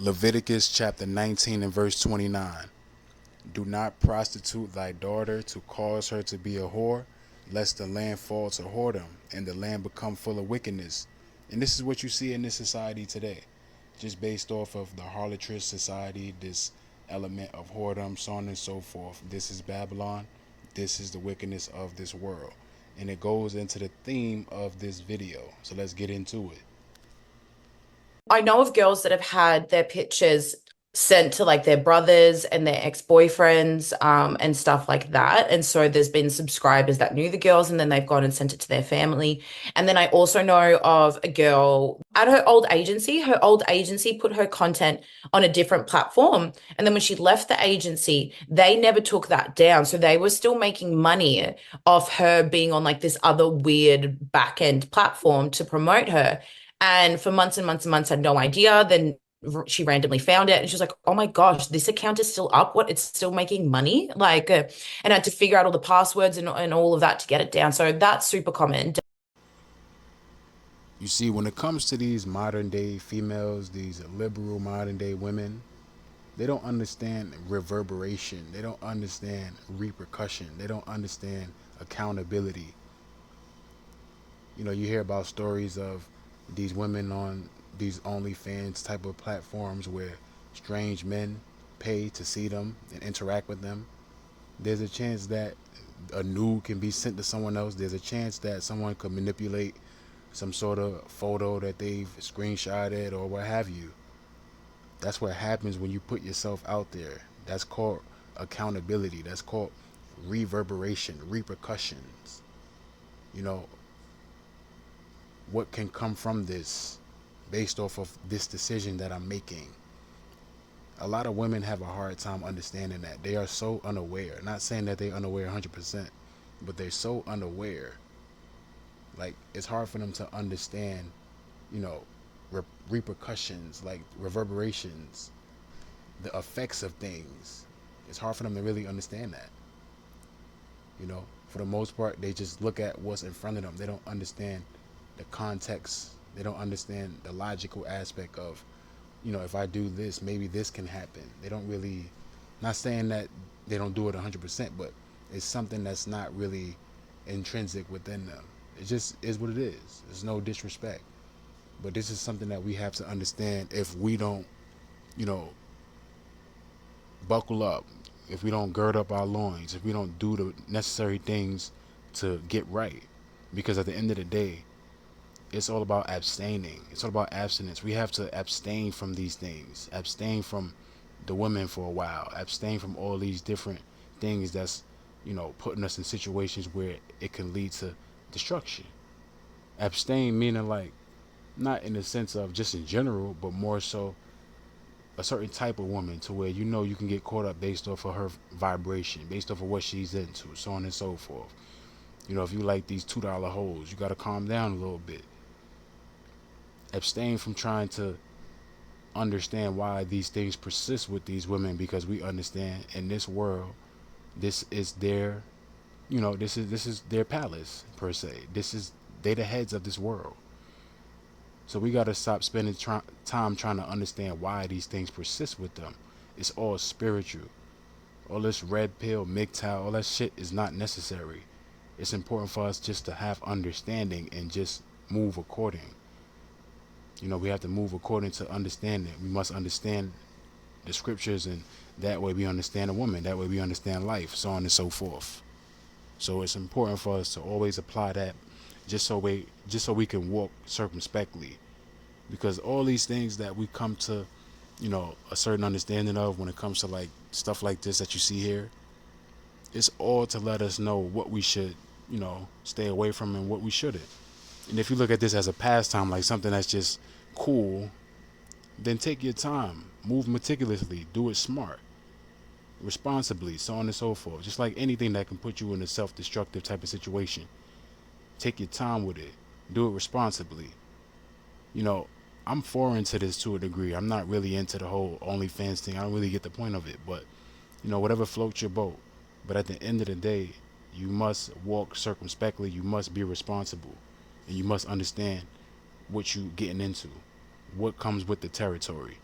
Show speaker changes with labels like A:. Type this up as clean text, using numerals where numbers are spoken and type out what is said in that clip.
A: Leviticus chapter 19 and verse 29. Do not prostitute thy daughter to cause her to be a whore, lest the land fall to whoredom and the land become full of wickedness. And this is what you see in this society today, just based off of the harlotry society, this element of whoredom, so on and so forth. This is Babylon. This is the wickedness of this world. And it goes into the theme of this video. So let's get into it.
B: I know of girls that have had their pictures sent to like their brothers and their ex-boyfriends, and stuff like that. And so there's been subscribers that knew the girls and then they've gone and sent it to their family. And then I also know of a girl at her old agency. Her old agency put her content on a different platform. And then when she left the agency, they never took that down. So they were still making money off her being on like this other weird back end platform to promote her. And for months and months and months, I had no idea. Then she randomly found it and she was like, oh my gosh, this account is still up. What? It's still making money? And I had to figure out all the passwords and all of that to get it down. So that's super common.
A: You see, when it comes to these modern day females, these liberal modern day women, they don't understand reverberation. They don't understand repercussion. They don't understand accountability. You know, you hear about stories of these women on these OnlyFans type of platforms where strange men pay to see them and interact with them. There's a chance that a nude can be sent to someone else. There's a chance that someone could manipulate some sort of photo that they've screenshotted or what have you. That's what happens when you put yourself out there. That's called accountability. That's called reverberation, repercussions. You know, what can come from this based off of this decision that I'm making. A lot of women have a hard time understanding that. They are so unaware. Not saying that they're unaware 100%, but they're so unaware. Like, it's hard for them to understand, you know, repercussions, like reverberations, the effects of things. It's hard for them to really understand that. You know, for the most part, they just look at what's in front of them. They don't understand the context. They don't understand the logical aspect of, you know, if I do this, maybe this can happen. They don't really, not saying that they don't do it 100%, but it's something that's not really intrinsic within them. It just is what it is. There's no disrespect. But this is something that we have to understand if we don't, you know, buckle up, if we don't gird up our loins, if we don't do the necessary things to get right. Because at the end of the day, it's all about abstaining. It's all about abstinence. We have to abstain from these things, abstain from the women for a while, abstain from all these different things that's, you know, putting us in situations where it can lead to destruction. Abstain meaning like not in the sense of just in general, but more so a certain type of woman to where you know you can get caught up based off of her vibration, based off of what she's into, so on and so forth. You know, if you like these $2 hoes, you got to calm down a little bit. Abstain from trying to understand why these things persist with these women, because we understand in this world, this is their, you know, this is their palace per se. This is they the heads of this world. So we got to stop spending time trying to understand why these things persist with them. It's all spiritual. All this red pill, MGTOW, all that shit is not necessary. It's important for us just to have understanding and just move according. You know, we have to move according to understanding. We must understand the scriptures, and that way we understand a woman. That way we understand life, so on and so forth. So it's important for us to always apply that, just so we can walk circumspectly, because all these things that we come to, you know, a certain understanding of when it comes to like stuff like this that you see here, it's all to let us know what we should, you know, stay away from and what we shouldn't. And if you look at this as a pastime, like something that's just cool, then take your time, move meticulously, do it smart, responsibly, so on and so forth. Just like anything that can put you in a self-destructive type of situation, take your time with it, do it responsibly. You know, I'm foreign to this to a degree. I'm not really into the whole OnlyFans thing. I don't really get the point of it, but you know, whatever floats your boat. But at the end of the day, you must walk circumspectly. You must be responsible, and you must understand what you getting into, what comes with the territory.